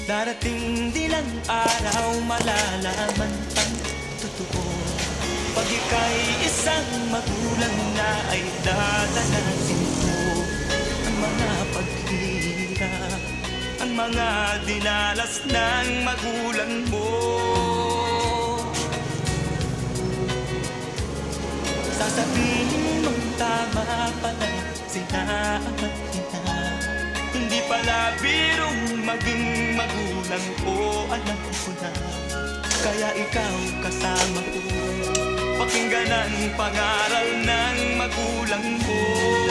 Darating din ang araw, malalaman ang totoo. Pag ika'y isang magulang na, ay dadanasin mo ang mga paghihirap, ang mga dinalas ng magulang mo. Sasabihin mong tama pala sila at ina, hindi pala birong maging magulang ko, alam ko na. Kaya ikaw kasama ko, pakinggan ang pangaral ng magulang mo.